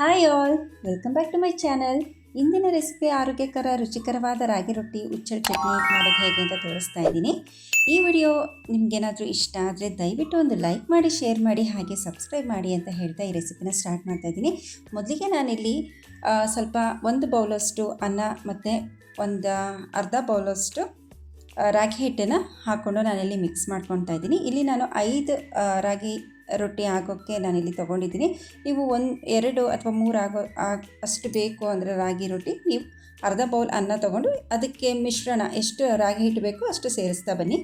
Hi all, welcome back to my channel. ಇಂದಿನ recipe ಆರೋಗ್ಯಕರ ರುಚಿಕರವಾದ ರಾಗಿ ರೊಟ್ಟಿ ಉಚ್ಚಲ್ ಚಟ್ನಿ ಮಾಡೋದು ಹೇಗೆ ಅಂತ ತೋರಿಸ್ತಾ ಇದ್ದೀನಿ. ಈ ವಿಡಿಯೋ ನಿಮಗೇನಾದರೂ ಇಷ್ಟ ಆದರೆ ದಯವಿಟ್ಟು ಒಂದು ಲೈಕ್ ಮಾಡಿ, ಶೇರ್ ಮಾಡಿ, ಹಾಗೆ ಸಬ್ಸ್ಕ್ರೈಬ್ ಮಾಡಿ ಅಂತ ಹೇಳ್ತಾ ಈ ರೆಸಿಪಿನ ಸ್ಟಾರ್ಟ್ ಮಾಡ್ತಾ ಇದ್ದೀನಿ. ಮೊದಲಿಗೆ ನಾನಿಲ್ಲಿ ಸ್ವಲ್ಪ 1 ಬೌಲಷ್ಟು ಅನ್ನ ಮತ್ತು ಒಂದು ಅರ್ಧ ಬೌಲಷ್ಟು ರಾಗಿ ಹಿಟ್ಟನ್ನು ಹಾಕ್ಕೊಂಡು ನಾನಿಲ್ಲಿ ಮಿಕ್ಸ್ ಮಾಡ್ಕೊತಾ ಇದ್ದೀನಿ. ಇಲ್ಲಿ ನಾನು 5 ರಾಗಿ ರೊಟ್ಟಿ ಆಗೋಕ್ಕೆ ನಾನಿಲ್ಲಿ ತೊಗೊಂಡಿದ್ದೀನಿ. ನೀವು 2 ಅಥವಾ 3 ಅಷ್ಟು ಬೇಕು ಅಂದರೆ ರಾಗಿ ರೊಟ್ಟಿ ನೀವು ಅರ್ಧ ಬೌಲ್ ಅನ್ನ ತೊಗೊಂಡು ಅದಕ್ಕೆ ಮಿಶ್ರಣ ಎಷ್ಟು ರಾಗಿ ಹಿಟ್ಟು ಬೇಕೋ ಅಷ್ಟು ಸೇರಿಸ್ತಾ ಬನ್ನಿ.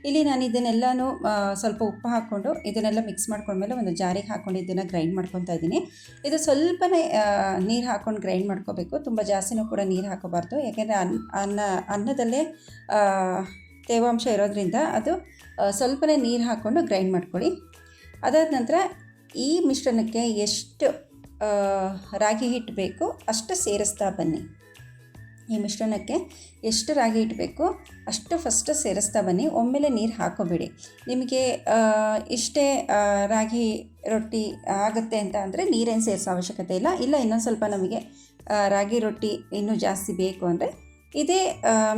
ಇಲ್ಲಿ ನಾನು ಇದನ್ನೆಲ್ಲನೂ ಸ್ವಲ್ಪ ಉಪ್ಪು ಹಾಕ್ಕೊಂಡು ಇದನ್ನೆಲ್ಲ ಮಿಕ್ಸ್ ಮಾಡ್ಕೊಂಡ್ಮೇಲೆ ಒಂದು ಜಾರಿಗೆ ಹಾಕ್ಕೊಂಡು ಇದನ್ನು ಗ್ರೈಂಡ್ ಮಾಡ್ಕೊತಾ ಇದ್ದೀನಿ. ಇದು ಸ್ವಲ್ಪನೇ ನೀರು ಹಾಕ್ಕೊಂಡು ಗ್ರೈಂಡ್ ಮಾಡ್ಕೋಬೇಕು, ತುಂಬ ಜಾಸ್ತಿನೂ ಕೂಡ ನೀರು ಹಾಕೋಬಾರ್ದು. ಯಾಕೆಂದರೆ ಅನ್ನದಲ್ಲೇ ತೇವಾಂಶ ಇರೋದ್ರಿಂದ ಅದು ಸ್ವಲ್ಪನೇ ನೀರು ಹಾಕ್ಕೊಂಡು ಗ್ರೈಂಡ್ ಮಾಡ್ಕೊಳ್ಳಿ. ಅದಾದ ನಂತರ ಈ ಮಿಶ್ರಣಕ್ಕೆ ಎಷ್ಟು ರಾಗಿ ಹಿಟ್ಟು ಬೇಕೋ ಅಷ್ಟು ಸೇರಿಸ್ತಾ ಬನ್ನಿ. ಈ ಮಿಶ್ರಣಕ್ಕೆ ಎಷ್ಟು ರಾಗಿ ಹಿಟ್ಟು ಬೇಕೋ ಅಷ್ಟು ಫಸ್ಟ್ ಸೇರಿಸ್ತಾ ಬನ್ನಿ, ಒಮ್ಮೆಲೆ ನೀರು ಹಾಕೋಬೇಡಿ. ನಿಮಗೆ ಇಷ್ಟೇ ರಾಗಿ ರೊಟ್ಟಿ ಆಗುತ್ತೆ ಅಂತ ಅಂದರೆ ನೀರೇನು ಸೇರಿಸೋ ಅವಶ್ಯಕತೆ ಇಲ್ಲ. ಇನ್ನೊಂದು ಸ್ವಲ್ಪ ನಮಗೆ ರಾಗಿ ರೊಟ್ಟಿ ಇನ್ನೂ ಜಾಸ್ತಿ ಬೇಕು ಅಂದರೆ ಇದೇ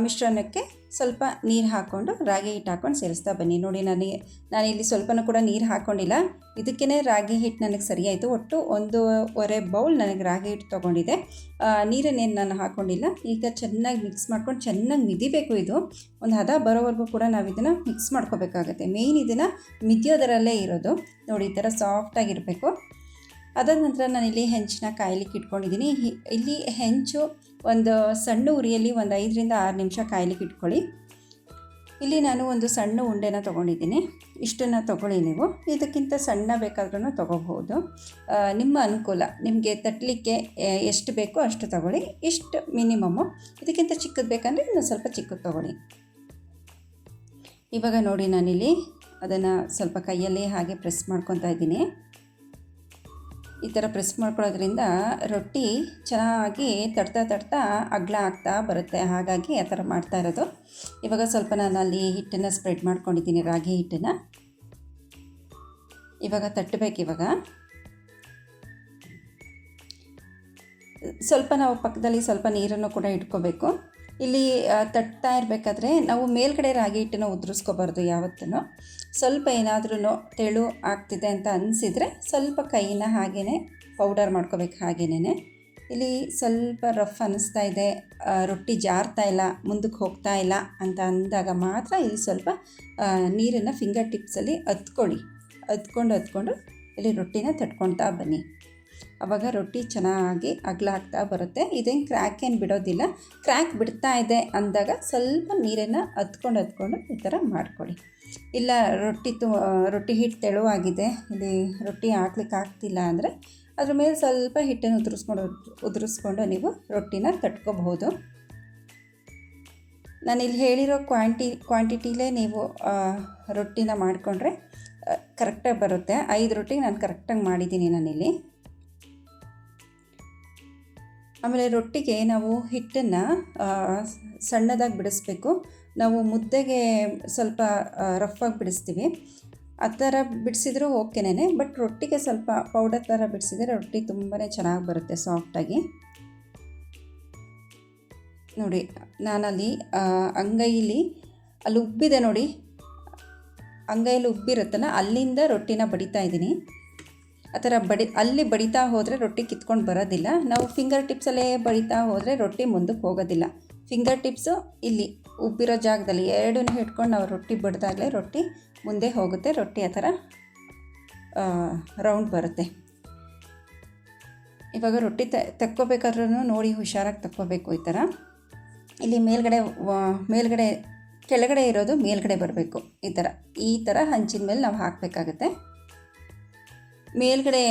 ಮಿಶ್ರಣಕ್ಕೆ ಸ್ವಲ್ಪ ನೀರು ಹಾಕ್ಕೊಂಡು ರಾಗಿ ಹಿಟ್ಟು ಹಾಕ್ಕೊಂಡು ಸೇರಿಸ್ತಾ ಬನ್ನಿ. ನೋಡಿ, ನಾನಿಲ್ಲಿ ಸ್ವಲ್ಪನೂ ಕೂಡ ನೀರು ಹಾಕ್ಕೊಂಡಿಲ್ಲ. ಇದಕ್ಕೇ ರಾಗಿ ಹಿಟ್ಟು ನನಗೆ ಸರಿಯಾಯಿತು. ಒಟ್ಟು 1.5 ಬೌಲ್ ನನಗೆ ರಾಗಿ ಹಿಟ್ಟು ತೊಗೊಂಡಿದೆ. ನೀರನ್ನೇನು ನಾನು ಹಾಕ್ಕೊಂಡಿಲ್ಲ. ಈಗ ಚೆನ್ನಾಗಿ ಮಿಕ್ಸ್ ಮಾಡ್ಕೊಂಡು ಚೆನ್ನಾಗಿ ಮಿದಿಬೇಕು. ಇದು ಒಂದು ಹದ ಬರೋವರೆಗೂ ಕೂಡ ನಾವು ಇದನ್ನು ಮಿಕ್ಸ್ ಮಾಡ್ಕೋಬೇಕಾಗತ್ತೆ. ಮೇಯ್ನ್ ಇದನ್ನು ಮಿದಿಯೋದರಲ್ಲೇ ಇರೋದು. ನೋಡಿ, ಈ ಥರ ಸಾಫ್ಟಾಗಿರಬೇಕು. ಅದಾದ ನಂತರ ನಾನಿಲ್ಲಿ ಹೆಂಚನ್ನ ಕಾಯ್ಲಿಕ್ಕೆ ಇಟ್ಕೊಂಡಿದ್ದೀನಿ. ಇಲ್ಲಿ ಹೆಂಚು ಒಂದು ಸಣ್ಣ ಉರಿಯಲ್ಲಿ ಒಂದು 5ರಿಂದ 6 ನಿಮಿಷ ಕಾಯ್ಲಿಕ್ಕೆ ಇಟ್ಕೊಳ್ಳಿ. ಇಲ್ಲಿ ನಾನು ಒಂದು ಸಣ್ಣ ಉಂಡೆನ ತೊಗೊಂಡಿದ್ದೀನಿ. ಇಷ್ಟನ್ನು ತೊಗೊಳ್ಳಿ. ನೀವು ಇದಕ್ಕಿಂತ ಸಣ್ಣ ಬೇಕಾದ್ರೂ ತೊಗೋಬಹುದು, ನಿಮ್ಮ ಅನುಕೂಲ. ನಿಮಗೆ ತಟ್ಟಲಿಕ್ಕೆ ಎಷ್ಟು ಬೇಕೋ ಅಷ್ಟು ತೊಗೊಳ್ಳಿ. ಇಷ್ಟು ಮಿನಿಮಮ್ಮು. ಇದಕ್ಕಿಂತ ಚಿಕ್ಕದು ಬೇಕಂದರೆ ಇನ್ನೂ ಸ್ವಲ್ಪ ಚಿಕ್ಕದು ತೊಗೊಳ್ಳಿ. ಇವಾಗ ನೋಡಿ, ನಾನಿಲ್ಲಿ ಅದನ್ನು ಸ್ವಲ್ಪ ಕೈಯಲ್ಲಿ ಹಾಗೆ ಪ್ರೆಸ್ ಮಾಡ್ಕೊತಾ ಇದ್ದೀನಿ. ಈ ಥರ ಪ್ರೆಸ್ ಮಾಡ್ಕೊಳ್ಳೋದ್ರಿಂದ ರೊಟ್ಟಿ ಚೆನ್ನಾಗಿ ತಡ್ತಾ ಅಗಲ ಆಗ್ತಾ ಬರುತ್ತೆ. ಹಾಗಾಗಿ ಆ ಥರ ಮಾಡ್ತಾ ಇರೋದು. ಇವಾಗ ಸ್ವಲ್ಪ ನಾನು ಅಲ್ಲಿ ಹಿಟ್ಟನ್ನು ಸ್ಪ್ರೆಡ್ ಮಾಡ್ಕೊಂಡಿದ್ದೀನಿ, ರಾಗಿ ಹಿಟ್ಟನ್ನು. ಇವಾಗ ತಟ್ಟಬೇಕು. ಇವಾಗ ಸ್ವಲ್ಪ ನಾವು ಪಕ್ಕದಲ್ಲಿ ಸ್ವಲ್ಪ ನೀರನ್ನು ಕೂಡ ಇಟ್ಕೋಬೇಕು. ಇಲ್ಲಿ ತಟ್ತಾ ಇರಬೇಕಾದ್ರೆ ನಾವು ಮೇಲ್ಗಡೆ ರಾಗಿ ಹಿಟ್ಟನ್ನು ಉದುರಿಸ್ಕೋಬಾರ್ದು ಯಾವತ್ತೂ. ಸ್ವಲ್ಪ ಏನಾದ್ರೂ ತೆಳು ಆಗ್ತಿದೆ ಅಂತ ಅನಿಸಿದರೆ ಸ್ವಲ್ಪ ಕೈನ ಹಾಗೇ ಪೌಡರ್ ಮಾಡ್ಕೋಬೇಕು. ಹಾಗೇನೆ ಇಲ್ಲಿ ಸ್ವಲ್ಪ ರಫ್ ಅನ್ನಿಸ್ತಾ ಇದೆ, ರೊಟ್ಟಿ ಜಾರ್ತಾ ಇಲ್ಲ, ಮುಂದಕ್ಕೆ ಹೋಗ್ತಾ ಇಲ್ಲ ಅಂತ ಅಂದಾಗ ಮಾತ್ರ ಇಲ್ಲಿ ಸ್ವಲ್ಪ ನೀರನ್ನು ಫಿಂಗರ್ ಟಿಪ್ಸಲ್ಲಿ ಹತ್ಕೊಂಡು ಇಲ್ಲಿ ರೊಟ್ಟಿನ ತಟ್ಕೊಳ್ತಾ ಬನ್ನಿ. ಆವಾಗ ರೊಟ್ಟಿ ಚೆನ್ನಾಗಿ ಅಗಲ ಆಗ್ತಾ ಬರುತ್ತೆ. ಇದೇನು ಕ್ರ್ಯಾಕ್ ಏನು ಬಿಡೋದಿಲ್ಲ. ಕ್ರ್ಯಾಕ್ ಬಿಡ್ತಾ ಇದೆ ಅಂದಾಗ ಸ್ವಲ್ಪ ನೀರನ್ನು ಹತ್ಕೊಂಡು ಈ ಥರ ಮಾಡ್ಕೊಳ್ಳಿ. ಇಲ್ಲ ರೊಟ್ಟಿ ಹಿಟ್ಟು ತೆಳುವಾಗಿದೆ, ಇಲ್ಲಿ ರೊಟ್ಟಿ ಹಾಕ್ಲಿಕ್ಕೆ ಆಗ್ತಿಲ್ಲ ಅಂದರೆ ಅದ್ರ ಮೇಲೆ ಸ್ವಲ್ಪ ಹಿಟ್ಟನ್ನು ಉದುರಿಸ್ಕೊಂಡು ನೀವು ರೊಟ್ಟಿನ ತಟ್ಕೋಬಹುದು. ನಾನಿಲ್ಲಿ ಹೇಳಿರೋ ಕ್ವಾಂಟಿಟಿಲೇ ನೀವು ರೊಟ್ಟಿನ ಮಾಡಿಕೊಂಡ್ರೆ ಕರೆಕ್ಟಾಗಿ ಬರುತ್ತೆ. 5 ರೊಟ್ಟಿಗೆ ನಾನು ಕರೆಕ್ಟಾಗಿ ಮಾಡಿದ್ದೀನಿ ನಾನಿಲ್ಲಿ. ಆಮೇಲೆ ರೊಟ್ಟಿಗೆ ನಾವು ಹಿಟ್ಟನ್ನು ಸಣ್ಣದಾಗಿ ಬಿಡಿಸ್ಬೇಕು. ನಾವು ಮುದ್ದೆಗೆ ಸ್ವಲ್ಪ ರಫಾಗಿ ಬಿಡಿಸ್ತೀವಿ, ಆ ಥರ ಬಿಡಿಸಿದ್ರೂ ಓಕೆನೇ. ಬಟ್ ರೊಟ್ಟಿಗೆ ಸ್ವಲ್ಪ ಪೌಡರ್ ಥರ ಬಿಡಿಸಿದರೆ ರೊಟ್ಟಿ ತುಂಬಾ ಚೆನ್ನಾಗಿ ಬರುತ್ತೆ, ಸಾಫ್ಟಾಗಿ. ನೋಡಿ, ನಾನಲ್ಲಿ ಅಂಗೈಲಿ ಅಲ್ಲಿ ಉಬ್ಬಿದೆ ನೋಡಿ, ಅಂಗೈಯಲ್ಲಿ ಉಬ್ಬಿರುತ್ತಲ್ಲ, ಅಲ್ಲಿಂದ ರೊಟ್ಟಿನ ಬಡಿತಾ ಇದ್ದೀನಿ. ಆ ಥರ ಅಲ್ಲಿ ಬಡಿತಾ ಹೋದರೆ ರೊಟ್ಟಿ ಕಿತ್ಕೊಂಡು ಬರೋದಿಲ್ಲ. ನಾವು ಫಿಂಗರ್ ಟಿಪ್ಸಲ್ಲೇ ಬಡಿತಾ ಹೋದರೆ ರೊಟ್ಟಿ ಮುಂದಕ್ಕೆ ಹೋಗೋದಿಲ್ಲ. ಫಿಂಗರ್ ಟಿಪ್ಸು ಇಲ್ಲಿ ಉಬ್ಬಿರೋ ಜಾಗದಲ್ಲಿ ಎರಡನ್ನೂ ಹಿಡ್ಕೊಂಡು ನಾವು ರೊಟ್ಟಿ ಬಡಿದಾಗಲೇ ರೊಟ್ಟಿ ಮುಂದೆ ಹೋಗುತ್ತೆ. ರೊಟ್ಟಿ ಆ ಥರ ರೌಂಡ್ ಬರುತ್ತೆ. ಇವಾಗ ರೊಟ್ಟಿ ತಕ್ಕೋಬೇಕಾದ್ರೂ ನೋಡಿ ಹುಷಾರಾಗಿ ತಕ್ಕೋಬೇಕು. ಈ ಥರ ಇಲ್ಲಿ ಮೇಲ್ಗಡೆ ಕೆಳಗಡೆ ಇರೋದು ಮೇಲ್ಗಡೆ ಬರಬೇಕು. ಈ ಥರ ಹಂಚಿನ ಮೇಲೆ ನಾವು ಹಾಕಬೇಕಾಗತ್ತೆ. ಮೇಲ್ಗಡೆ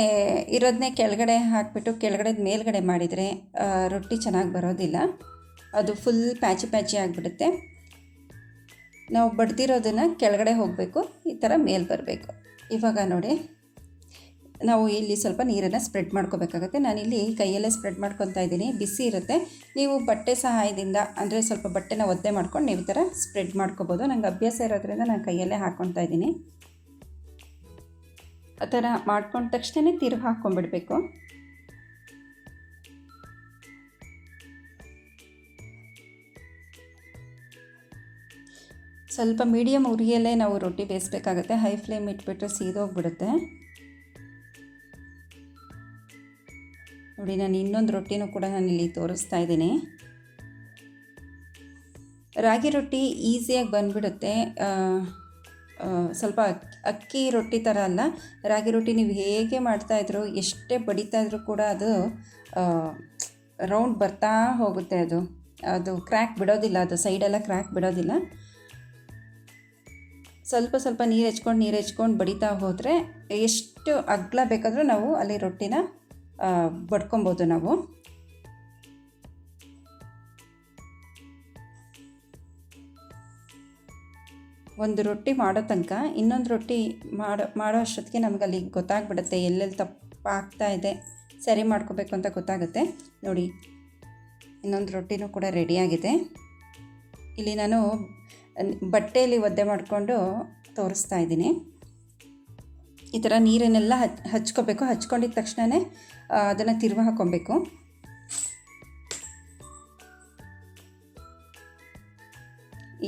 ಇರೋದನ್ನೇ ಕೆಳಗಡೆ ಹಾಕಿಬಿಟ್ಟು ಕೆಳಗಡೆದು ಮೇಲ್ಗಡೆ ಮಾಡಿದರೆ ರೊಟ್ಟಿ ಚೆನ್ನಾಗಿ ಬರೋದಿಲ್ಲ. ಅದು ಫುಲ್ ಪ್ಯಾಚಿ ಆಗಿಬಿಡುತ್ತೆ. ನಾವು ಬಡ್ದಿರೋದನ್ನು ಕೆಳಗಡೆ ಹೋಗಬೇಕು, ಈ ಥರ ಮೇಲೆ ಬರಬೇಕು. ಇವಾಗ ನೋಡಿ, ನಾವು ಇಲ್ಲಿ ಸ್ವಲ್ಪ ನೀರನ್ನು ಸ್ಪ್ರೆಡ್ ಮಾಡ್ಕೋಬೇಕಾಗತ್ತೆ. ನಾನಿಲ್ಲಿ ಕೈಯಲ್ಲೇ ಸ್ಪ್ರೆಡ್ ಮಾಡ್ಕೊತಾ ಇದ್ದೀನಿ. ಬಿಸಿ ಇರುತ್ತೆ. ನೀವು ಬಟ್ಟೆ ಸಹಾಯದಿಂದ ಅಂದರೆ ಸ್ವಲ್ಪ ಬಟ್ಟೆನ ಒದ್ದೆ ಮಾಡ್ಕೊಂಡು ನೀವು ಈ ಥರ ಸ್ಪ್ರೆಡ್ ಮಾಡ್ಕೋಬೋದು. ನನಗೆ ಅಭ್ಯಾಸ ಇರೋದ್ರಿಂದ ನಾನು ಕೈಯಲ್ಲೇ ಹಾಕ್ಕೊತಾ ಇದ್ದೀನಿ. ಆ ಥರ ಮಾಡ್ಕೊಂಡ ತಕ್ಷಣ ತಿರುಗಿ ಹಾಕ್ಕೊಂಡ್ಬಿಡ್ಬೇಕು. ಸ್ವಲ್ಪ ಮೀಡಿಯಮ್ ಉರಿಯಲ್ಲೇ ನಾವು ರೊಟ್ಟಿ ಬೇಯಿಸ್ಬೇಕಾಗತ್ತೆ. ಹೈ ಫ್ಲೇಮ್ ಇಟ್ಬಿಟ್ರೆ ಸೀದೋಗ್ಬಿಡುತ್ತೆ. ನೋಡಿ, ನಾನು ಇನ್ನೊಂದು ರೊಟ್ಟಿನೂ ಕೂಡ ನಾನಿಲ್ಲಿ ತೋರಿಸ್ತಾ ಇದ್ದೀನಿ. ರಾಗಿ ರೊಟ್ಟಿ ಈಸಿಯಾಗಿ ಬಂದುಬಿಡುತ್ತೆ. ಸ್ವಲ್ಪ ಅಕ್ಕಿ ರೊಟ್ಟಿ ಥರ ಅಲ್ಲ. ರಾಗಿ ರೊಟ್ಟಿ ನೀವು ಹೇಗೆ ಮಾಡ್ತಾಯಿದ್ರು, ಎಷ್ಟೇ ಬಡಿತಾಯಿದ್ರು ಕೂಡ ಅದು ರೌಂಡ್ ಬರ್ತಾ ಹೋಗುತ್ತೆ. ಅದು ಕ್ರ್ಯಾಕ್ ಬಿಡೋದಿಲ್ಲ, ಅದು ಸೈಡೆಲ್ಲ ಕ್ರ್ಯಾಕ್ ಬಿಡೋದಿಲ್ಲ. ಸ್ವಲ್ಪ ಸ್ವಲ್ಪ ನೀರು ಹೆಚ್ಕೊಂಡು ಬಡಿತಾ ಹೋದರೆ ಎಷ್ಟು ಅಗಲ ಬೇಕಾದರೂ ನಾವು ಅಲ್ಲಿ ರೊಟ್ಟಿನ ಬಡ್ಕೊಬೋದು ನಾವು. ಒಂದು ರೊಟ್ಟಿ ಮಾಡೋ ತನಕ ಇನ್ನೊಂದು ರೊಟ್ಟಿ ಮಾಡೋ ಅಷ್ಟೊತ್ತಿಗೆ ನಮ್ಗೆ ಅಲ್ಲಿ ಗೊತ್ತಾಗ್ಬಿಡುತ್ತೆ ಎಲ್ಲೆಲ್ಲಿ ತಪ್ಪಾಗ್ತಾ ಇದೆ, ಸರಿ ಮಾಡ್ಕೋಬೇಕು ಅಂತ ಗೊತ್ತಾಗುತ್ತೆ. ನೋಡಿ, ಇನ್ನೊಂದು ರೊಟ್ಟಿನೂ ಕೂಡ ರೆಡಿಯಾಗಿದೆ. ಇಲ್ಲಿ ನಾನು ಬಟ್ಟೆಯಲ್ಲಿ ಒದ್ದೆ ಮಾಡಿಕೊಂಡು ತೋರಿಸ್ತಾ ಇದ್ದೀನಿ. ಈ ಥರ ನೀರನ್ನೆಲ್ಲ ಹಚ್ಕೋಬೇಕು. ಹಚ್ಕೊಂಡಿದ್ದ ತಕ್ಷಣವೇ ಅದನ್ನು ತಿರುವಿ ಹಾಕ್ಕೊಬೇಕು.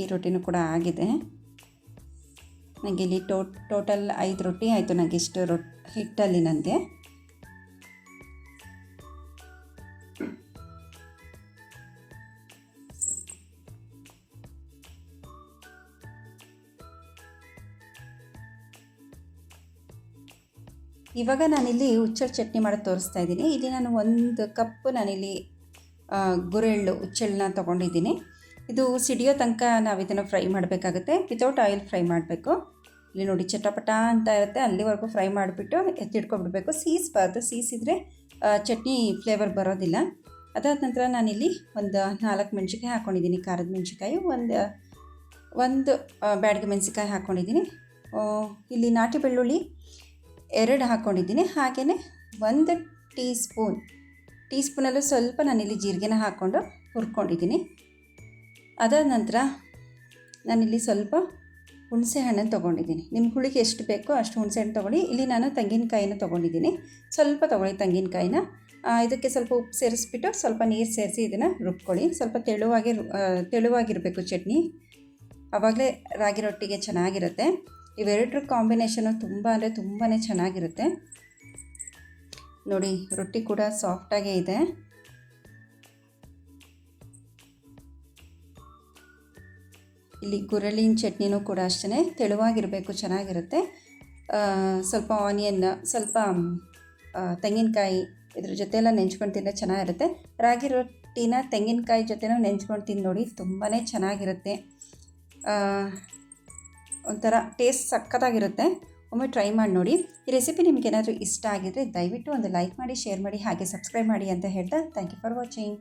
ಈ ರೊಟ್ಟಿನೂ ಕೂಡ ಆಗಿದೆ. ನನಗೆ ಇಲ್ಲಿ ಟೋಟಲ್ 5 ರೊಟ್ಟಿ ಆಯಿತು. ನನಗೆ ಇಷ್ಟು ಹಿಟ್ಟಲ್ಲಿ ನನಗೆ. ಇವಾಗ ನಾನಿಲ್ಲಿ ಹುಚ್ಚೆಳ್ಳು ಚಟ್ನಿ ಮಾಡೋದು ತೋರಿಸ್ತಾ ಇದ್ದೀನಿ. ಇಲ್ಲಿ ನಾನು 1 ಕಪ್ ನಾನಿಲ್ಲಿ ಗುರೆಳ್ಳು ಹುಚ್ಚೆಳ್ಳನ್ನ ತೊಗೊಂಡಿದ್ದೀನಿ. ಇದು ಸಿಡಿಯೋ ತನಕ ನಾವು ಇದನ್ನು ಫ್ರೈ ಮಾಡಬೇಕಾಗುತ್ತೆ. ವಿತೌಟ್ ಆಯಿಲ್ ಫ್ರೈ ಮಾಡಬೇಕು. ಇಲ್ಲಿ ನೋಡಿ, ಚಟಪಟ ಅಂತ ಇರುತ್ತೆ, ಅಲ್ಲಿವರೆಗೂ ಫ್ರೈ ಮಾಡಿಬಿಟ್ಟು ಎತ್ತಿಡ್ಕೊಬಿಡ್ಬೇಕು. ಸೀಸಬಾರ್ದು, ಸೀಸಿದರೆ ಚಟ್ನಿ ಫ್ಲೇವರ್ ಬರೋದಿಲ್ಲ. ಅದಾದ ನಂತರ ನಾನಿಲ್ಲಿ ಒಂದು 4 ಮೆಣಸಿನ್ಕಾಯಿ ಹಾಕ್ಕೊಂಡಿದ್ದೀನಿ, ಖಾರದ ಮೆಣಸಿನ್ಕಾಯಿ. ಒಂದು ಬ್ಯಾಡಗಿ ಮೆಣಸಿನ್ಕಾಯಿ ಹಾಕ್ಕೊಂಡಿದ್ದೀನಿ. ಇಲ್ಲಿ ನಾಟಿ ಬೆಳ್ಳುಳ್ಳಿ 2 ಹಾಕ್ಕೊಂಡಿದ್ದೀನಿ. ಹಾಗೆಯೇ 1 ಟೀ ಸ್ಪೂನಲ್ಲೂ ಸ್ವಲ್ಪ ನಾನಿಲ್ಲಿ ಜೀರಿಗೆನ ಹಾಕ್ಕೊಂಡು ಹುರ್ಕೊಂಡಿದ್ದೀನಿ. ಅದಾದ ನಂತರ ನಾನಿಲ್ಲಿ ಸ್ವಲ್ಪ ಹುಣಸೆ ಹಣ್ಣನ್ನು ತೊಗೊಂಡಿದ್ದೀನಿ. ನಿಮ್ಗೆ ಹುಳಿಗೆ ಎಷ್ಟು ಬೇಕೋ ಅಷ್ಟು ಹುಣಸೆ ಹಣ್ಣು ತೊಗೊಂಡು, ಇಲ್ಲಿ ನಾನು ತೆಂಗಿನಕಾಯಿನ ತೊಗೊಂಡಿದ್ದೀನಿ. ಸ್ವಲ್ಪ ತೊಗೊಳ್ಳಿ ತೆಂಗಿನಕಾಯಿನ. ಇದಕ್ಕೆ ಸ್ವಲ್ಪ ಉಪ್ಪು ಸೇರಿಸ್ಬಿಟ್ಟು ಸ್ವಲ್ಪ ನೀರು ಸೇರಿಸಿ ಇದನ್ನು ರುಬ್ಕೊಳ್ಳಿ. ಸ್ವಲ್ಪ ತೆಳುವಾಗಿರಬೇಕು ಚಟ್ನಿ, ಆವಾಗಲೇ ರಾಗಿ ರೊಟ್ಟಿಗೆ ಚೆನ್ನಾಗಿರುತ್ತೆ. ಇವೆರಡರ ಕಾಂಬಿನೇಷನು ತುಂಬಾ ಚೆನ್ನಾಗಿರುತ್ತೆ. ನೋಡಿ, ರೊಟ್ಟಿ ಕೂಡ ಸಾಫ್ಟಾಗೇ ಇದೆ. ಇಲ್ಲಿ ಗುರೆಳ್ಳಿನ ಚಟ್ನಿನೂ ಕೂಡ ಅಷ್ಟೇ ತೆಳುವಾಗಿರಬೇಕು, ಚೆನ್ನಾಗಿರುತ್ತೆ. ಸ್ವಲ್ಪ ಆನಿಯನ್, ಸ್ವಲ್ಪ ತೆಂಗಿನಕಾಯಿ ಇದ್ರ ಜೊತೆಯೆಲ್ಲ ನೆಂಚ್ಕೊಂಡು ತಿಂದರೆ ಚೆನ್ನಾಗಿರುತ್ತೆ. ರಾಗಿ ರೊಟ್ಟಿನ ತೆಂಗಿನಕಾಯಿ ಜೊತೆನೂ ನೆಂಚ್ಕೊಂಡು ತಿಂದು ನೋಡಿ, ತುಂಬಾ ಚೆನ್ನಾಗಿರುತ್ತೆ. ಒಂಥರ ಟೇಸ್ಟ್ ಸಕ್ಕತ್ತಾಗಿರುತ್ತೆ. ಒಮ್ಮೆ ಟ್ರೈ ಮಾಡಿ ನೋಡಿ. ಈ ರೆಸಿಪಿ ನಿಮಗೇನಾದರೂ ಇಷ್ಟ ಆಗಿದರೆ ದಯವಿಟ್ಟು ಒಂದು ಲೈಕ್ ಮಾಡಿ, ಶೇರ್ ಮಾಡಿ, ಹಾಗೆ ಸಬ್ಸ್ಕ್ರೈಬ್ ಮಾಡಿ ಅಂತ ಹೇಳ್ತಾ ಥ್ಯಾಂಕ್ ಯು ಫಾರ್ ವಾಚಿಂಗ್.